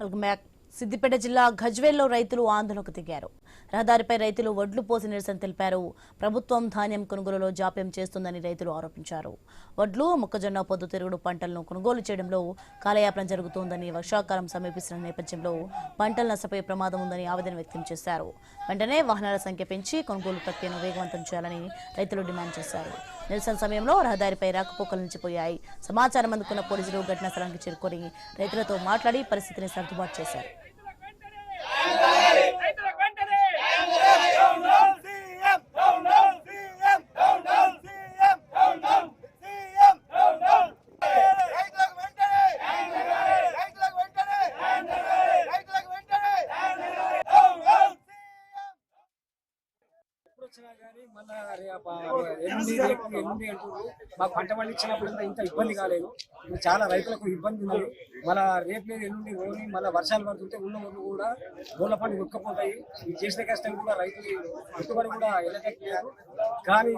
Welcome back. Siddipet జిల్లా గజ్వేల్లో రైతులు ఆందోళనకు దిగారు. రహదారిపై రైతులు వడ్లు పోసి నిరసన తెలిపారు. ప్రభుత్వం ధాన్యం కొనుగోలులో జాప్యం చేస్తుందని రైతులు ఆరోపించారు. వడ్లు, మొక్కజొన్న, పొద్దుతిరుగుడు పంటలను కొనుగోలు చేయడంలో కాలయాపన జరుగుతోందని, వర్షాకాలం సమీపిస్తున్న నేపథ్యంలో పంటలు నష్టపోయే ప్రమాదం ఉందని ఆవేదన వ్యక్తం చేశారు. వెంటనే వాహనాల సంఖ్య పెంచి కొనుగోలు ప్రక్రియను వేగవంతం చేయాలని రైతులు డిమాండ్ చేశారు. నిరసన సమయంలో రహదారిపై రాకపోకలు నిలిచిపోయాయి. సమాచారం అందుకున్న పోలీసులు ఘటనా స్థలానికి చేరుకొని రైతులతో మాట్లాడి పరిస్థితిని సర్దుబాటు చేశారు. మాకు పంట పండించినప్పుడు ఇంత ఇబ్బంది కాలేదు. చాలా రైతులకు ఇబ్బంది ఉన్నది. మళ్ళీ రేపు లేదు ఎల్లుండి రోజు మళ్ళీ వర్షాలు పడుతుంటే ఉన్న ఊళ్ళు కూడా ఊళ్ళ పండు ఉక్కపోతాయి. ఈ చేసిన కష్టం కూడా రైతులు పెట్టుబడి కూడా వెళ్ళటట్లేదు. కానీ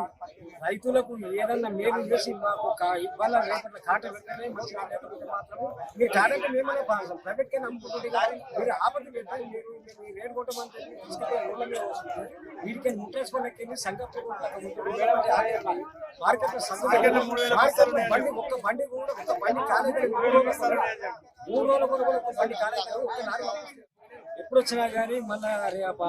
రైతులకు ఏదన్నా మేలు చేసి మాకు ఇవాళ రేపటి కాట పెట్టనే మంచిగా, లేకపోతే మాత్రం మీరు కాటంటే మేమనే ప్రైవేట్ గా నమ్ముకుంటుంది. కానీ మీరు ఆపద పెట్టాలి. మీరు రేటు కొట్టమంటే తీసుకుంటే ఊళ్ళ మీద వస్తుంది. వీటికి ముట్టేసుకోవడానికి సంగతి మార్కెట్ బండి ఒక్క బండి కూడా ఒక బండి కాలేదు. 3 రోజుల కూడా ఒక బండి కాలేదు. ఎప్పుడు వచ్చినా కానీ మళ్ళీ 8